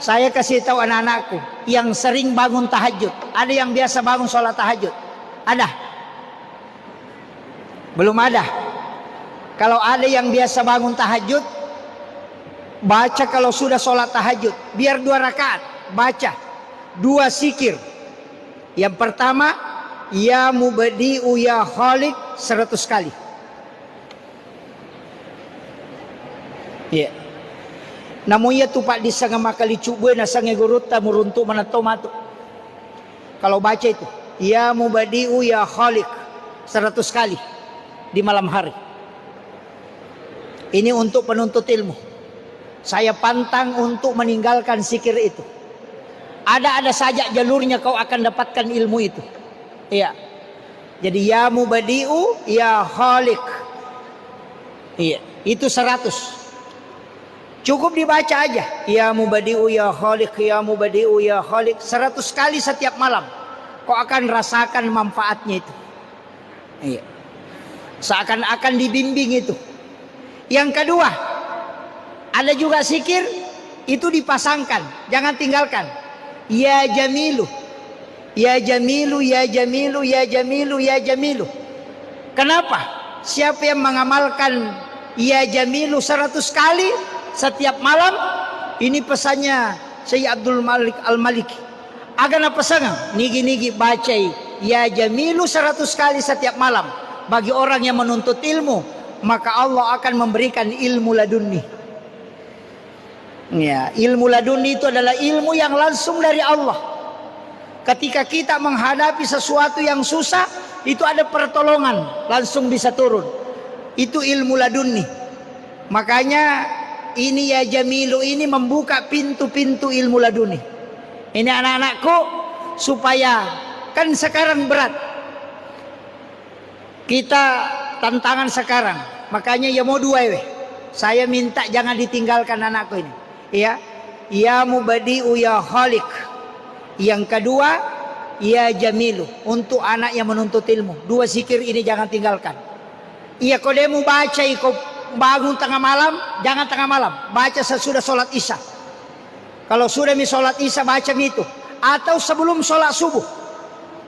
Saya kasih tahu anak-anakku yang sering bangun tahajud. Ada yang biasa bangun sholat tahajud? Ada? Belum ada. Kalau ada yang biasa bangun tahajud, baca kalau sudah sholat tahajud. Biar 2 rakaat. Baca 2 zikir. Yang pertama, ya mubadi'u ya khaliq 100 kali. Ya. Namun ya tu pak disanga makali cubu na sange gurutta muruntuk manato matu. Kalau baca itu, ya mubadi'u ya khaliq 100 kali di malam hari. Ini untuk penuntut ilmu. Saya pantang untuk meninggalkan zikir itu. Ada saja jalurnya kau akan dapatkan ilmu itu. Iya. Jadi ya mubadi'u ya khaliq. Iya, itu 100. Cukup dibaca aja. Ya mubadi'u ya khaliq, ya mubadi'u ya khaliq 100 kali setiap malam. Kau akan rasakan manfaatnya itu. Iya. Seakan-akan dibimbing itu. Yang kedua, ada juga zikir itu dipasangkan, jangan tinggalkan. Ya jamilu. Ya jamilu, ya jamilu, ya jamilu, ya jamilu. Kenapa? Siapa yang mengamalkan ya jamilu 100 kali setiap malam, ini pesannya Sayyid Abdul Malik Al-Maliki. Agana pesangan, nigi-nigi bacai ya jamilu 100 kali setiap malam. Bagi orang yang menuntut ilmu, maka Allah akan memberikan ilmu laduni. Ya, ilmu laduni itu adalah ilmu yang langsung dari Allah. Ketika kita menghadapi sesuatu yang susah, itu ada pertolongan, langsung bisa turun. Itu ilmu laduni. Makanya ini ya jamilu ini membuka pintu-pintu ilmu laduni. Ini anak-anakku supaya kan sekarang berat. Kita tantangan sekarang. Makanya ya mau 2 weh. Saya minta jangan ditinggalkan anakku ini. Ya. Ya mubadi'u ya khaliq. Yang kedua ya jamilu untuk anak yang menuntut ilmu. 2 zikir ini jangan tinggalkan. Iya kau demu baca kau bangun tengah malam, jangan tengah malam. Baca sesudah sholat isya. Kalau sudah sholat isya baca itu. Atau sebelum sholat subuh.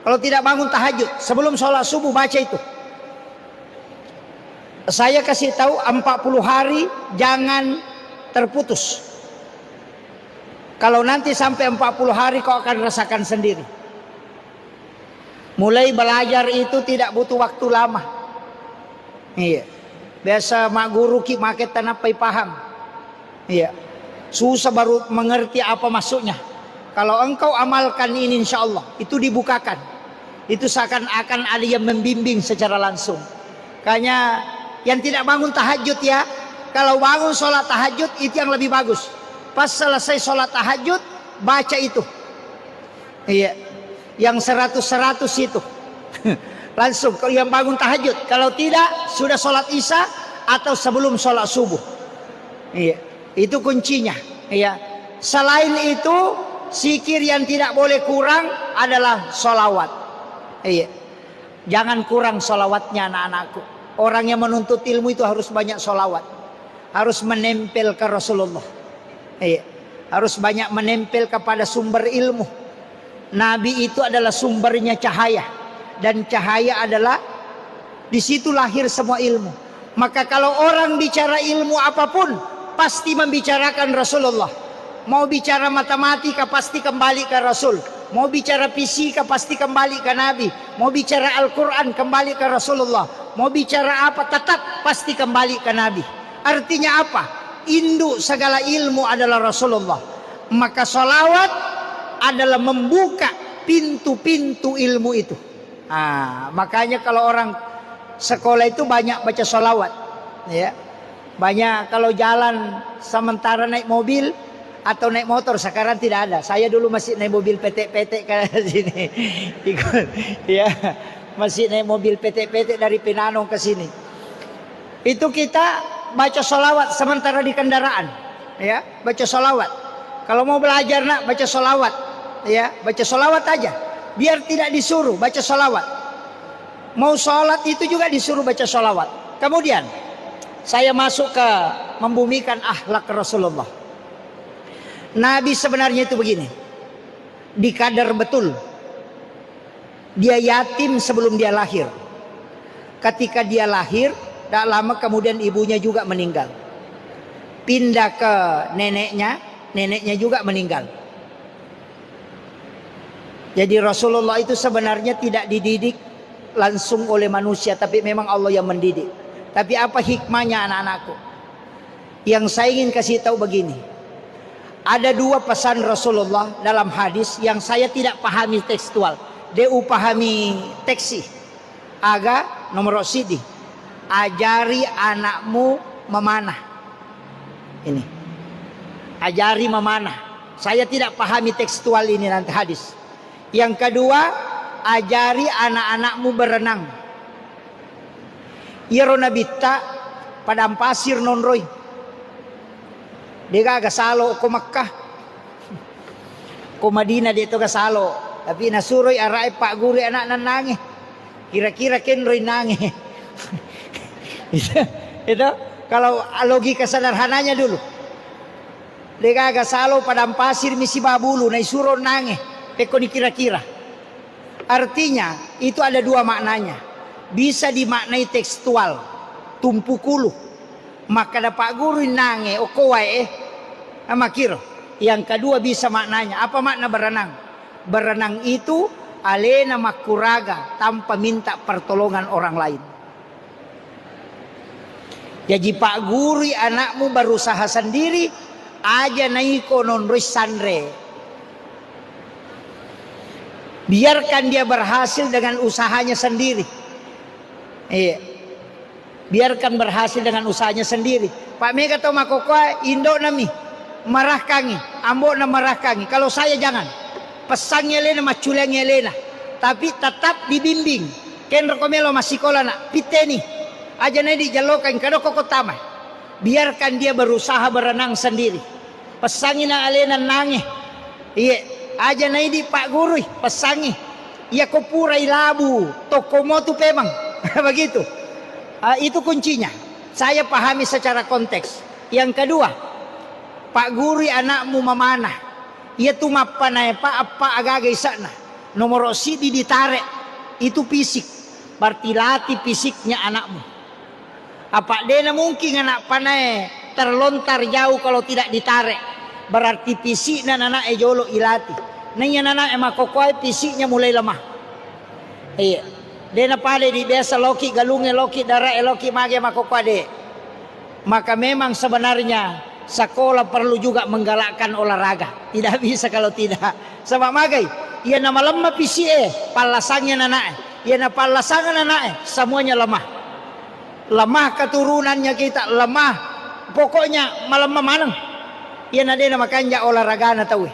Kalau tidak bangun tahajud, sebelum sholat subuh baca itu. Saya kasih tahu 40 hari jangan terputus. Kalau nanti sampai 40 hari kau akan rasakan sendiri. Mulai belajar itu tidak butuh waktu lama. Iya. Biasa mak guru ki maket tanapai paham. Iya. Susah baru mengerti apa maksudnya. Kalau engkau amalkan ini insya Allah itu dibukakan. Itu seakan-akan ada yang membimbing secara langsung. Kayaknya yang tidak bangun tahajud ya, kalau bangun sholat tahajud itu yang lebih bagus. Pas selesai sholat tahajud baca itu. Iya. Yang 100 itu. Langsung kalau yang bangun tahajud. Kalau tidak sudah sholat isya atau sebelum sholat subuh. Iya. Itu kuncinya. Iya. Selain itu zikir yang tidak boleh kurang adalah sholawat. Iya. Jangan kurang sholawatnya anak-anakku. Orang yang menuntut ilmu itu harus banyak sholawat. Harus menempel ke Rasulullah. Iya. Harus banyak menempel kepada sumber ilmu. Nabi itu adalah sumbernya cahaya. Dan cahaya adalah di situ lahir semua ilmu. Maka kalau orang bicara ilmu apapun pasti membicarakan Rasulullah. Mau bicara matematika pasti kembali ke Rasul. Mau bicara fisika pasti kembali ke Nabi. Mau bicara Al-Quran kembali ke Rasulullah. Mau bicara apa tetap pasti kembali ke Nabi. Artinya apa? Induk segala ilmu adalah Rasulullah. Maka salawat adalah membuka pintu-pintu ilmu itu. Makanya kalau orang sekolah itu banyak baca salawat. Ya. Banyak kalau jalan sementara naik mobil atau naik motor, sekarang tidak ada. Saya dulu masih naik mobil PT-PT ke sini. Ya, masih naik mobil PT-PT dari Pinanong ke sini. Itu kita baca sholawat sementara di kendaraan. Ya, baca sholawat. Kalau mau belajar nak baca sholawat. Ya, baca sholawat aja. Biar tidak disuruh baca sholawat. Mau sholat itu juga disuruh baca sholawat. Kemudian saya masuk ke membumikan akhlak Rasulullah. Nabi sebenarnya itu begini, dikadar betul. Dia yatim sebelum dia lahir. Ketika dia lahir, tak lama kemudian ibunya juga meninggal. Pindah ke neneknya, neneknya juga meninggal. Jadi Rasulullah itu sebenarnya tidak dididik langsung oleh manusia, tapi memang Allah yang mendidik. Tapi apa hikmahnya anak-anakku? Yang saya ingin kasih tahu begini. Ada dua pesan Rasulullah dalam hadis yang saya tidak pahami tekstual. Dia pahami teksi. Aga nomor sidi. Ajari anakmu memanah. Ini. Ajari memanah. Saya tidak pahami tekstual ini nanti hadis. Yang kedua, ajari anak-anakmu berenang. Iro nabita padang pasir nonroy. Dia agak salo ko Makkah. Ko Madinah dia itu kasalo. Tapi nasuroy arai pak guru anak nanangi. Kira-kira kenroy nangi. itu kalau logika sederhananya dulu. Dia agak salo padang pasir misi babulu nai suruh nangi. Peko dikira-kira. Artinya itu ada dua maknanya. Bisa dimaknai tekstual. Tumpu kulu. Maka dapat guru nange okowae amakiro. Yang kedua bisa maknanya. Apa makna berenang? Berenang itu alena makuraga tanpa minta pertolongan orang lain. Jadi pak guru anakmu berusaha sendiri aja naiko nonroy sandre. Biarkan dia berhasil dengan usahanya sendiri. Iya. Biarkan berhasil dengan usahanya sendiri. Pak Mega atau Makokoa Indo nami marah kangi, ambo na marah kangi. Kalau saya jangan. Pesangnya lena maculangnya lena. Tapi tetap dibimbing. Ken rekomelo masikola nak piteni. Aja nadi jalokan kado kokotama. Biarkan dia berusaha berenang sendiri. Pesangin na alena nangi. Iya, aja nadi Pak Guru pesangi. Ya kopura ilabu, tokomotu pemang. Begitu. Itu kuncinya. Saya pahami secara konteks. Yang kedua, Pak Guru anakmu memanah. Ia tu mapanay pa apa agagay sana. Nomor sidi ditarik. Itu fisik. Berarti latih fisiknya anakmu. Apa dena mungkin anak panai terlontar jauh kalau tidak ditarik. Berarti fisiknya anak jolo ilati. Nanya anak emak kokoy fisiknya mulai lemah. Iya. Dena pade di desa loki galunge loki darah loki mage makopade. Maka memang sebenarnya sekolah perlu juga menggalakkan olahraga. Tidak bisa kalau tidak. Sama magai, ia nama lemah PCE, palasangnya nanae. Ia nama palasangan nanae, semuanya lemah. Lemah keturunannya kita, lemah. Pokoknya malam manang. Ia nade nama kanja olahraga na tahu.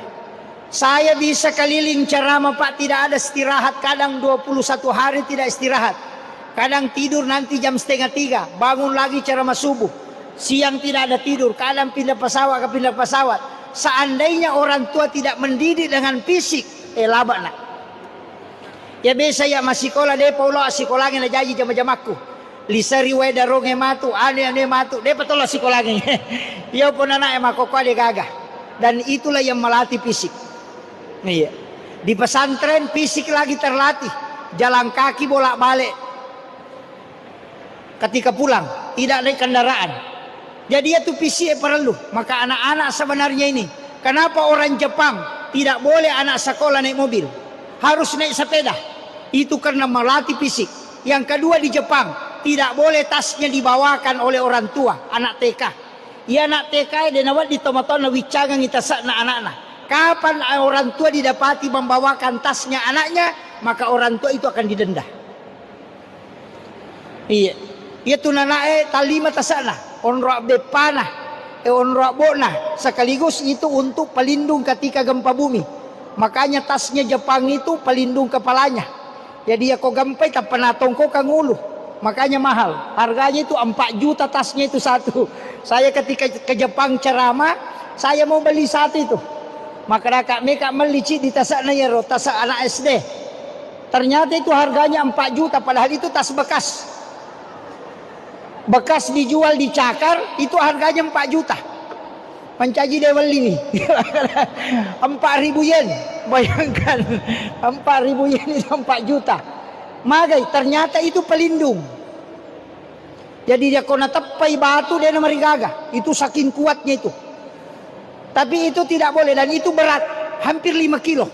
Saya bisa keliling ceramah Pak, tidak ada istirahat. Kadang 21 hari tidak istirahat. Kadang tidur nanti jam 2:30. Bangun lagi ceramah subuh. Siang tidak ada tidur. Kadang pindah pesawat ke pindah pesawat. Seandainya orang tua tidak mendidik dengan fisik, laba nak. Ya biasa ya masih sekolah deh paulo sekolahnya na jaji jama-jamaku. Lisari weda ronge matu, ane matu. Deh patola sekolahnya. Ya pun anak emak koko dia gagah. Dan itulah yang melatih fisik. Iya. Di pesantren fisik lagi terlatih. Jalan kaki bolak-balik. Ketika pulang tidak naik kendaraan. Jadi itu fisik perlu. Maka anak-anak sebenarnya ini, kenapa orang Jepang tidak boleh anak sekolah naik mobil? Harus naik sepeda. Itu karena melatih fisik. Yang kedua di Jepang tidak boleh tasnya dibawakan oleh orang tua, anak TK. Ya anak TK dia nawat di tomaton wicangan kita sakna anak-anak. Kapan orang tua didapati membawakan tasnya anaknya, maka orang tua itu akan didenda. Iya. Itu nanae talima tasana, onro bepana, onro bona. Sekaligus itu untuk pelindung ketika gempa bumi. Makanya tasnya Jepang itu pelindung kepalanya. Jadi ya kok gempa tak pernah tongko kang ulu. Makanya mahal. Harganya itu 4 juta tasnya itu satu. Saya ketika ke Jepang ceramah, saya mau beli satu itu. Maka mereka melici di tas anaknya, tas anak SD. Ternyata itu harganya 4 juta, padahal itu tas bekas. Bekas dijual di cakar, itu harganya 4 juta. Mencaji dia beli nih. 4.000 yen. Bayangkan 4.000 yen itu 4 juta. Magai ternyata itu pelindung. Jadi dia kena tepai batu dia namari gagah. Itu saking kuatnya itu. Tapi itu tidak boleh dan itu berat. Hampir 5 kilo.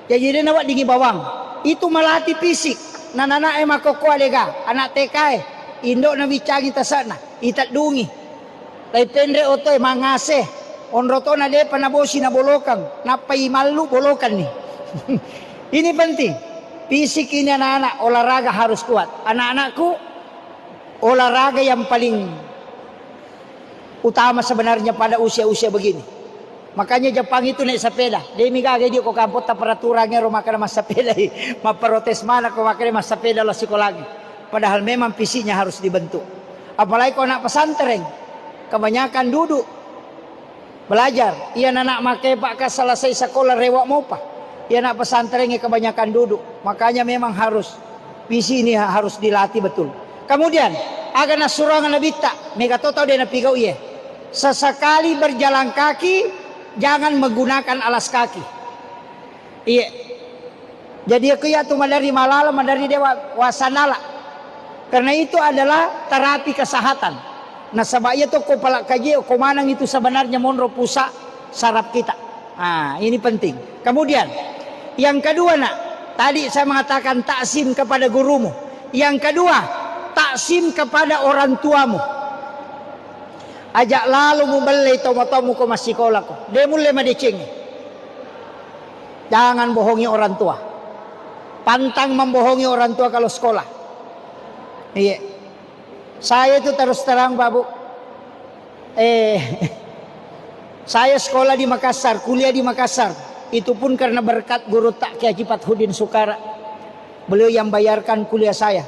Jadi dia nawak dingi bawang. Itu melatih fisik. Nana emak kokoa lega. Anak TK Indo na bicangi tasana. Itat dungi. Tay pendre otoy mangase. Onroto na de panabosi na bolokang. Napai malu bolokan nih. Ini penting. Fisik ini anak-anak olahraga harus kuat. Anak-anakku olahraga yang paling utama sebenarnya pada usia-usia begini. Makanya Jepang itu naik sepeda. Dia migage dia kok kampot peraturannya rumah kana mas sepeda. Maprotes mana kok makanya mas sepeda lah sekolahnya. Padahal memang fisiknya harus dibentuk. Apalagi kalau anak pesantren. Kebanyakan duduk belajar. Ia anak make pak selesai sekolah rewak mopa. Ia anak pesantrennya kebanyakan duduk. Makanya memang harus visi ini harus dilatih betul. Kemudian agak nasurangan nabita. Mega toto dia napigau iya. Sesekali berjalan kaki jangan menggunakan alas kaki. Iya. Jadi aku ya tuh dari malala dari dewa wasanala. Karena itu adalah terapi kesehatan. Nah sebabnya tuh kepala kaji komanang itu sebenarnya monro pusat saraf kita. Nah ini penting. Kemudian yang kedua nak, tadi saya mengatakan taksim kepada gurumu. Yang kedua, taksim kepada orang tuamu. Ajak lalu membeli tomo-tomo ke masih sekolah ko. Dia mulai madeceng. Jangan bohongi orang tua. Pantang membohongi orang tua kalau sekolah. Iya. Saya itu terus terang babu. Saya sekolah di Makassar, kuliah di Makassar. Itu pun karena berkat guru tak Kiai Haji Fathudin Sukara. Beliau yang bayarkan kuliah saya.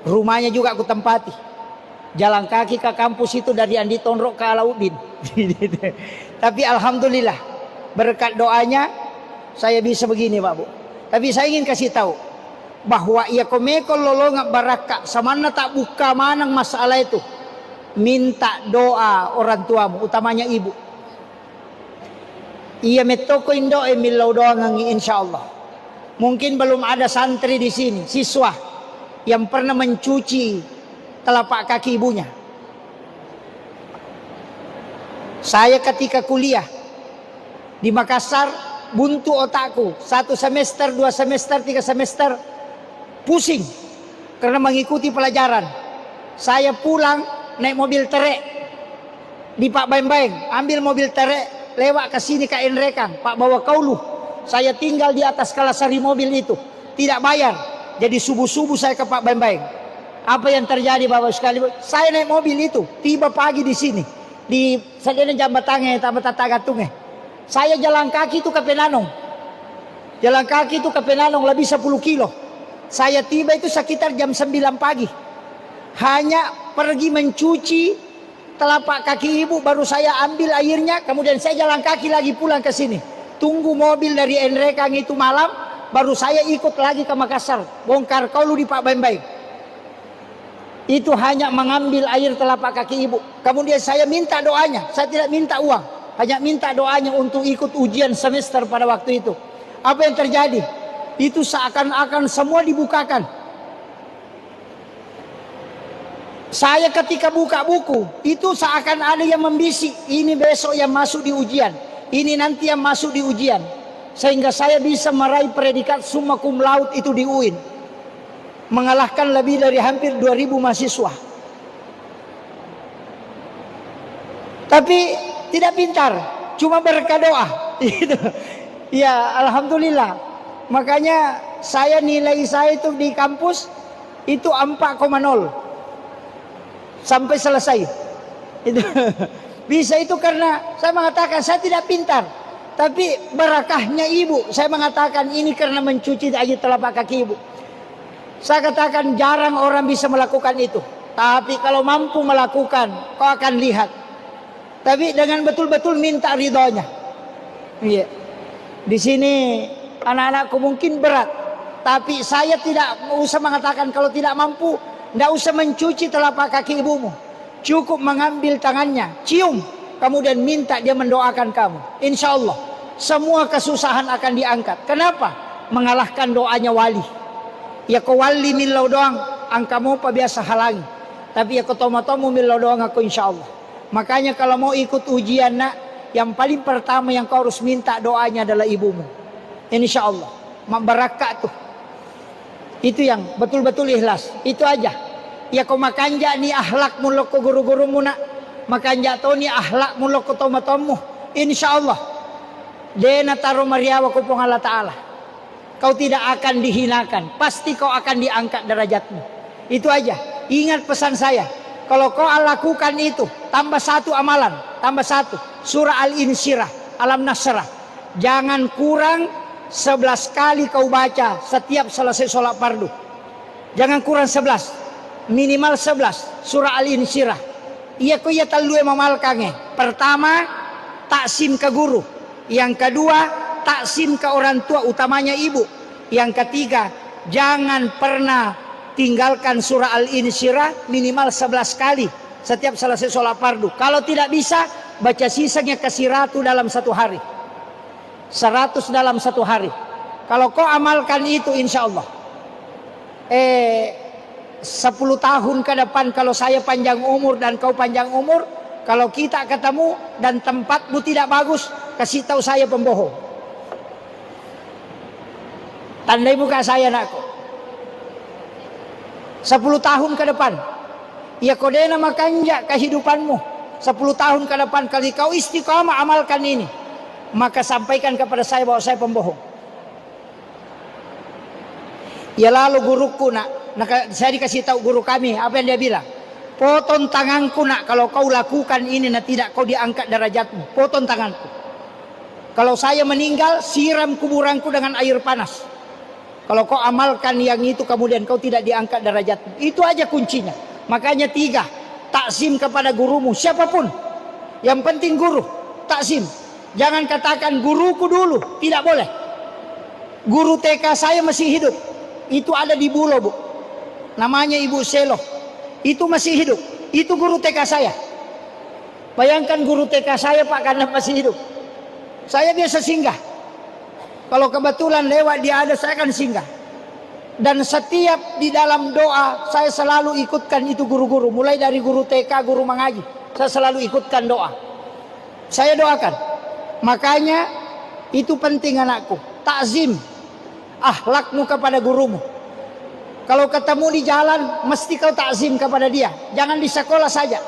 Rumahnya juga aku tempati. Jalan kaki ke kampus itu dari Andi Tonrok ke Alauddin. Tapi alhamdulillah berkat doanya saya bisa begini Pak Bu. Tapi saya ingin kasih tahu bahwa ia komekol lolonga baraka samana tak buka manang masalah itu. Minta doa orang tuamu, utamanya ibu. Ia metoko indo milau doa ngangi insyaallah. Mungkin belum ada santri di sini, siswa yang pernah mencuci telapak kaki ibunya. Saya ketika kuliah di Makassar buntu otakku 1 semester, 2 semester, 3 semester pusing karena mengikuti pelajaran. Saya pulang naik mobil terek di Pak Baeng-Baeng, ambil mobil terek lewat ke sini ke Enrekang, Pak bawa kaulu. Saya tinggal di atas kalasari mobil itu, tidak bayar. Jadi subuh-subuh saya ke Pak Baeng-Baeng. Apa yang terjadi Bapak sekali? Saya naik mobil itu, tiba pagi di sini, di sadene jambatannya, tamat-tatagatungnya. Saya jalan kaki itu ke Penanong. Jalan kaki itu ke Penanong lebih 10 kilo. Saya tiba itu sekitar jam 9 pagi. Hanya pergi mencuci telapak kaki ibu, baru saya ambil airnya, kemudian saya jalan kaki lagi pulang ke sini. Tunggu mobil dari Enrekang itu malam, baru saya ikut lagi ke Makassar, bongkar kaulu di Pak Baeng-Baeng. Itu hanya mengambil air telapak kaki ibu. Kemudian saya minta doanya, saya tidak minta uang, hanya minta doanya untuk ikut ujian semester pada waktu itu. Apa yang terjadi? Itu seakan-akan semua dibukakan. Saya ketika buka buku, itu seakan ada yang membisik, ini besok yang masuk di ujian, ini nanti yang masuk di ujian. Sehingga saya bisa meraih predikat summa cum laude itu di UIN. Mengalahkan lebih dari hampir 2.000 mahasiswa. Tapi tidak pintar, cuma berkah doa. Ya alhamdulillah. Makanya saya nilai saya itu di kampus itu 4,0. Sampai selesai. Itu bisa itu karena saya mengatakan saya tidak pintar, tapi berakahnya ibu. Saya mengatakan ini karena mencuci air telapak kaki ibu. Saya katakan jarang orang bisa melakukan itu, tapi kalau mampu melakukan, kau akan lihat. Tapi dengan betul-betul minta ridhonya. Iya. Di sini anak-anakku mungkin berat, tapi saya tidak usah mengatakan kalau tidak mampu. Tidak usah mencuci telapak kaki ibumu. Cukup mengambil tangannya, cium. kemudian minta dia mendoakan kamu. Insya Allah semua kesusahan akan diangkat. Kenapa? Mengalahkan doanya wali. Ya kau wali milau doang, angkamu apa biasa halangi. Tapi ya kau tomo-tomo milau doang aku insya Allah. Makanya kalau mau ikut ujian nak, yang paling pertama yang kau harus minta doanya adalah ibumu. Insya Allah. Barakat tuh. Itu yang betul-betul ikhlas. Itu aja. Ya kau makanja ni ahlak mulok ko guru-guru mu nak. Makanja to ni ahlak mulok ko tomo-tomo. Insya Allah. Dena taro mariawa ko pong Allah Ta'ala. Kau tidak akan dihinakan. Pasti kau akan diangkat derajatmu. Itu aja. Ingat pesan saya. Kalau kau lakukan itu, tambah satu amalan, tambah satu. Surah Al-Insyirah, Alam Nasrah. Jangan kurang 11 kali kau baca setiap selesai sholat fardu. Jangan kurang 11. Minimal 11. Surah Al-Insyirah. Iya kau ya talu mamalkange. Pertama, taksim ke guru. Yang kedua, taksim ke orang tua, utamanya ibu. Yang ketiga, jangan pernah tinggalkan surah Al-Insyirah minimal 11 kali setiap selesai sholat fardu. Kalau tidak bisa, baca sisanya ke 100 dalam satu hari. 100 dalam satu hari. Kalau kau amalkan itu insya Allah 10 tahun ke depan, kalau saya panjang umur dan kau panjang umur, kalau kita ketemu dan tempatmu tidak bagus, kasih tahu saya pembohong. Tandai muka saya nakku. 10 tahun ke depan. Ya kodena makanja kehidupanmu. 10 tahun ke depan kali kau istiqamah amalkan ini, maka sampaikan kepada saya bahwa saya pembohong. Ya lalu guruku nak, saya dikasih tahu guru kami, apa yang dia bilang? Potong tanganku nak, kalau kau lakukan ini nak tidak kau diangkat derajatmu. Potong tanganku. Kalau saya meninggal, siram kuburanku dengan air panas. Kalau kau amalkan yang itu kemudian kau tidak diangkat derajatmu. Itu aja kuncinya. Makanya 3, takzim kepada gurumu siapapun. Yang penting guru, takzim. Jangan katakan guruku dulu, tidak boleh. Guru TK saya masih hidup. Itu ada di Bulo, Bu. Namanya Ibu Selo. Itu masih hidup. Itu guru TK saya. Bayangkan guru TK saya Pak karena masih hidup. Saya biasa singgah. Kalau kebetulan lewat dia ada, saya akan singgah. Dan setiap di dalam doa, saya selalu ikutkan itu guru-guru. Mulai dari guru TK, guru mengaji. Saya selalu ikutkan doa. Saya doakan. Makanya itu penting anakku. Takzim. Akhlakmu kepada gurumu. Kalau ketemu di jalan, mesti kau takzim kepada dia. Jangan di sekolah saja.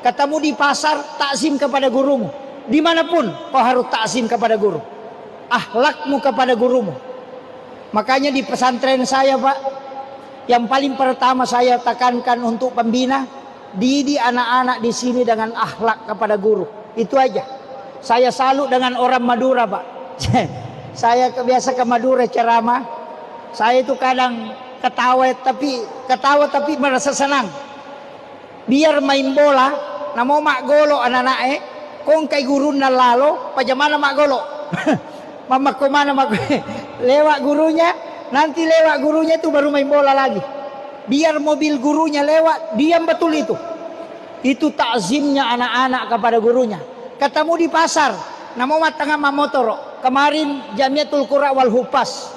Ketemu di pasar, takzim kepada gurumu. Dimanapun, kau harus takzim kepada guru. Akhlakmu kepada gurumu. Makanya di pesantren saya Pak, yang paling pertama saya tekankan untuk pembina, didik anak-anak di sini dengan akhlak kepada guru. Itu aja. Saya salut dengan orang Madura Pak. Saya biasa ke Madura ceramah. Saya itu kadang ketawa tapi merasa senang. Biar main bola, namo mak golo anak-anak kong kay guru na lalo, pajamana mak golo. Mama kemana lewat gurunya, nanti lewat gurunya itu baru main bola lagi. Biar mobil gurunya lewat, diam betul itu. Itu takzimnya anak-anak kepada gurunya. Ketemu di pasar, namo matanga mamotoro. Kemarin Jamiatul Qura wal Hupas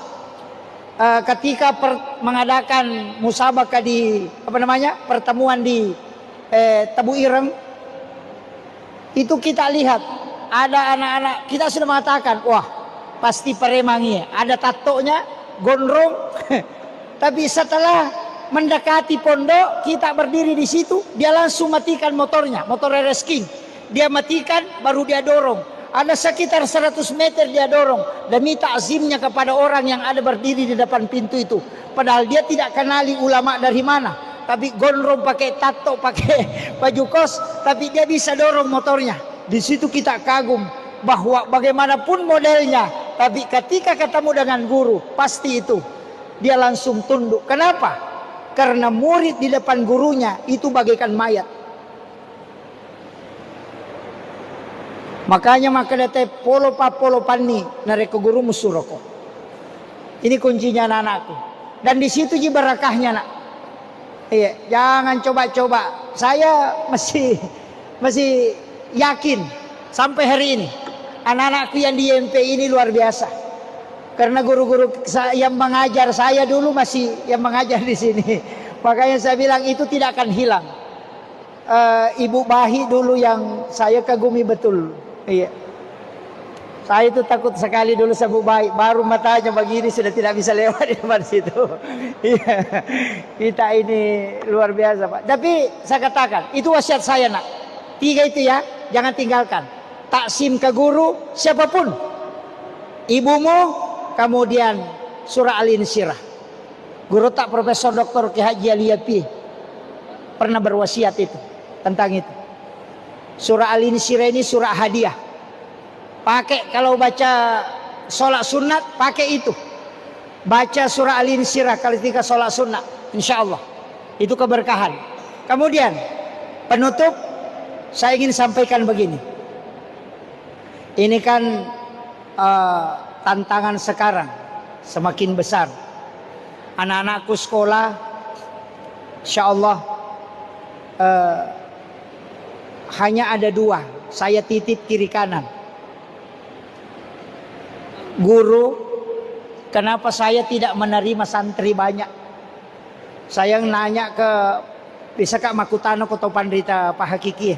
ketika mengadakan musabaqah di pertemuan di Tebu Ireng, itu kita lihat ada anak-anak, kita sudah mengatakan, wah pasti Paremangi, ada tatonya, gondrong. Tapi setelah mendekati pondok, kita berdiri di situ, dia langsung matikan motornya, motor RS King. Dia matikan, baru dia dorong. Ada sekitar 100 meter dia dorong demi takzimnya kepada orang yang ada berdiri di depan pintu itu. Padahal dia tidak kenali ulama dari mana, tapi gondrong, pakai tato, pakai baju kos, tapi dia bisa dorong motornya. Di situ kita kagum bahwa bagaimanapun modelnya, tapi ketika ketemu dengan guru, pasti itu dia langsung tunduk. Kenapa? Karena murid di depan gurunya itu bagaikan mayat. Makanya makanete polo pani nareko guru musuroko. Ini kuncinya anak-anakku. Dan di situ ji barakahnya nak. Iya, jangan coba-coba. Saya masih yakin Sampai hari ini anak-anakku yang di IMP ini luar biasa. Karena guru-guru yang mengajar saya dulu masih yang mengajar di sini. Makanya saya bilang itu tidak akan hilang. Ibu Bahi dulu yang saya kagumi betul. Iya. Saya itu takut sekali dulu sama Bu Bahi. Baru matanya begini sudah tidak bisa lewat di depan situ. Iya. Kita ini luar biasa, Pak. Tapi saya katakan, itu wasiat saya, nak. 3 itu ya, jangan tinggalkan. Taksim ke guru siapapun. Ibumu, kemudian surah Al-Insyirah. Guru tak Profesor Dr. Ki Haji Ali Yapi pernah berwasiat itu tentang itu. Surah Al-Insyirah ini surah hadiah. Pakai kalau baca sholat sunat, pakai itu. Baca surah Al-Insyirah kalau ketika sholat sunat, insya Allah itu keberkahan. Kemudian penutup, saya ingin sampaikan begini. Ini kan tantangan sekarang semakin besar. Anak-anakku sekolah, insya Allah hanya ada 2. Saya titip kiri kanan. Guru, kenapa saya tidak menerima santri banyak? Saya nanya ke bisa Kak Makutano atau Pandrita Pak Hakiki.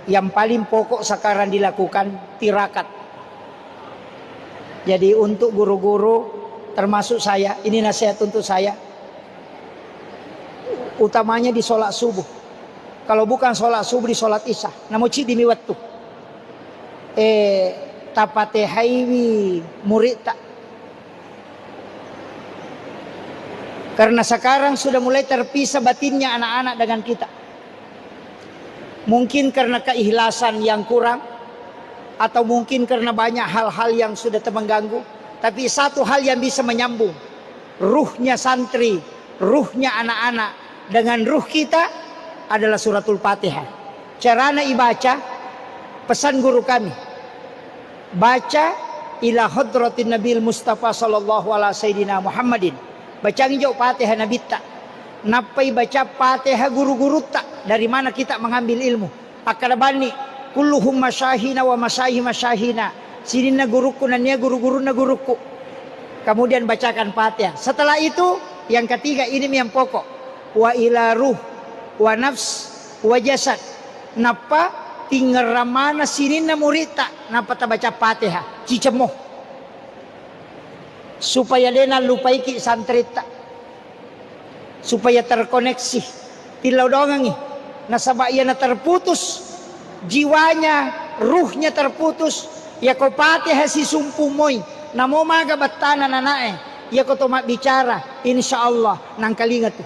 Yang paling pokok sekarang dilakukan tirakat. Jadi untuk guru-guru termasuk saya, ini nasihat untuk saya. Utamanya di sholat subuh. Kalau bukan sholat subuh di sholat isya. Namun cik dimi waktu. Tapate haiwi murid tak. Karena sekarang sudah mulai terpisah batinnya anak-anak dengan kita. Mungkin karena keikhlasan yang kurang, atau mungkin karena banyak hal-hal yang sudah mengganggu. Tapi satu hal yang bisa menyambung ruhnya santri, ruhnya anak-anak dengan ruh kita adalah suratul Fatihah. Caranya ibaca, pesan guru kami, baca ila hadratin Nabil Mustafa sallallahu alaihi sayyidina Muhammadin. Baca ngjau Fatihah Nabi tak. Napai baca Fatihah guru-guru tak. Dari mana kita mengambil ilmu? Akadabani kulluhum masyahina wa masyahina. Sinina guruku dan dia guru-guru na guruku. Kemudian bacakan Fatihah. Setelah itu yang ketiga ini yang pokok. Wa ila ruh wa nafs wa jasad. Napa tinggal ramana sinina murita napa ta baca Fatihah cicemoh supaya dena lupaiki santrita supaya terkoneksi tilau dongangi nasaba iana terputus jiwanya ruhnya terputus ya ko Fatihah si sumpu moy namo maga batana nanae ya ko tomat bicara insyaallah nang kalingat tu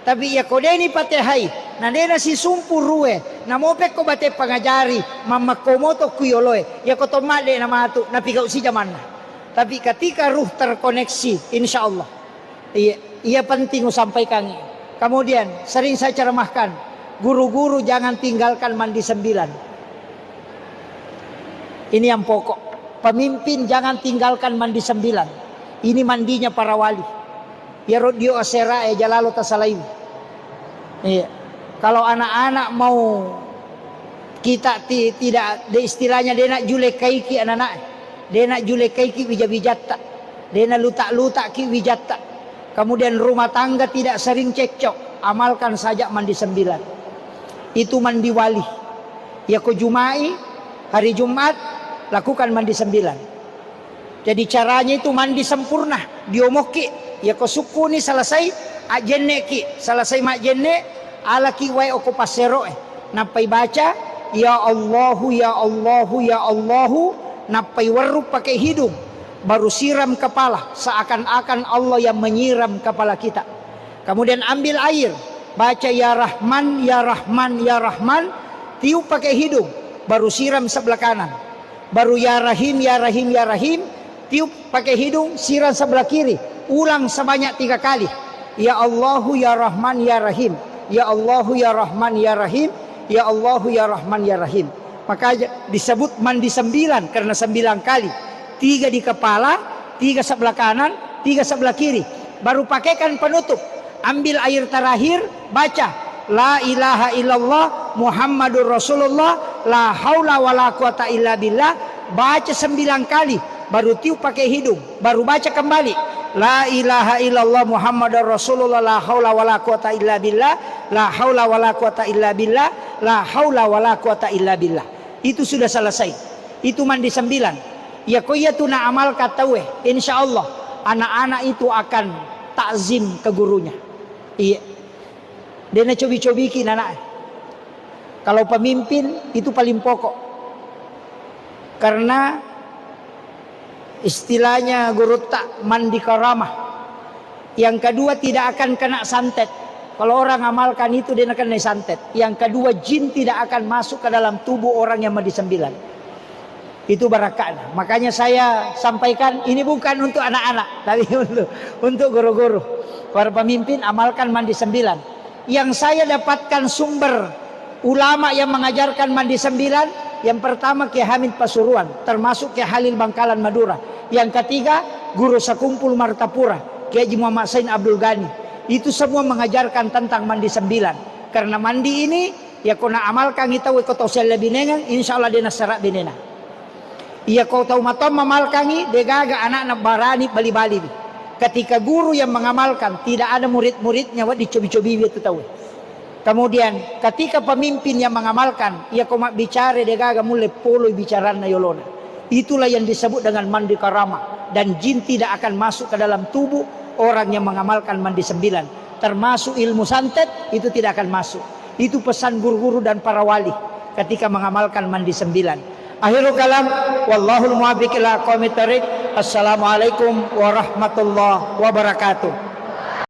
tapi ya ko deni Fatihah na dena si sumpu ruwe na mopek ko bate pangajari mamakomoto kuyoloy ya ko tomade na matu na pigaw si zaman na. Tapi ketika ruh terkoneksi insyaallah iya penting sampaikan. Kemudian sering saya ceramahkan guru-guru jangan tinggalkan mandi 9. Ini yang pokok. Pemimpin jangan tinggalkan mandi 9. Ini mandinya para wali ya rodio asera jalalo tasalaim. Iya. Kalau anak-anak mau kita tidak istilahnya dia nak julek kaiki anak-anak, dia nak julek kaiki wijabijatta, dia nak lutak-lutak ki wijatta. Kemudian rumah tangga tidak sering cekcok, amalkan saja mandi 9. Itu mandi wali. Ya ko Jumai hari Jumat lakukan mandi 9. Jadi caranya itu mandi sempurna, diomoki. Ya ko suku ni selesai ajenne ki, selesai mak jenne alaki wae oko pasero napai baca ya Allahu ya Allahu ya Allahu napai waru pakai hidung baru siram kepala seakan-akan Allah yang menyiram kepala kita. Kemudian ambil air baca ya Rahman ya Rahman ya Rahman tiup pakai hidung baru siram sebelah kanan. Baru ya Rahim ya Rahim ya Rahim tiup pakai hidung siram sebelah kiri. Ulang sebanyak 3 kali. Ya Allahu ya Rahman ya Rahim. Ya Allahu ya Rahman ya Rahim. Ya Allahu ya Rahman ya Rahim. Maka disebut mandi 9 karena 9 kali. 3 di kepala, 3 sebelah kanan, 3 sebelah kiri. Baru pakaikan penutup. Ambil air terakhir, baca la ilaha illallah Muhammadur Rasulullah la haula wala quwata illa billah, baca 9 kali, baru tiup pakai hidung, baru baca kembali la ilaha illallah Muhammadur Rasulullah la haula wala quwata illa billah, la haula wala quwata illa billah, la haula wala quwata illa billah. Itu sudah selesai. Itu mandi 9. Ya koya tu na amal katawe, insyaallah anak-anak itu akan takzim ke gurunya. Iya. Dia nak cobi-cobikin anak. Kalau pemimpin itu paling pokok. Karena istilahnya guru tak mandi karamah. Yang kedua tidak akan kena santet. Kalau orang amalkan itu dia akan kena santet. Yang kedua jin tidak akan masuk ke dalam tubuh orang yang mandi 9. Itu barakah. Makanya saya sampaikan ini bukan untuk anak-anak, tapi untuk guru-guru. Para pemimpin amalkan mandi 9. Yang saya dapatkan sumber ulama yang mengajarkan mandi 9, yang pertama Kiai Hamid Pasuruan, termasuk Kiai Halil Bangkalan Madura. Yang ketiga Guru Sakumpul Martapura, Kiai Haji Muhammad Sain Abdul Ghani. Itu semua mengajarkan tentang mandi 9. Karena mandi ini ya kena amalkan kita we kau sel binengan, insyaallah dia nasarak binena. Ia kau tahu matom mamalkangi degaga anak-anak barani bali-bali. Ketika guru yang mengamalkan tidak ada murid-muridnya wad dicobi-cobi itu tahu. Kemudian ketika pemimpin yang mengamalkan ia kau mak bicara degaga mulai polo bicarana yolona. Itulah yang disebut dengan mandi karamah, dan jin tidak akan masuk ke dalam tubuh orang yang mengamalkan mandi 9. Termasuk ilmu santet itu tidak akan masuk. Itu pesan guru-guru dan para wali ketika mengamalkan mandi 9. Akhirul kalam, wallahul muwaffiq ila aqwamit thariq. Assalamualaikum warahmatullahi wabarakatuh.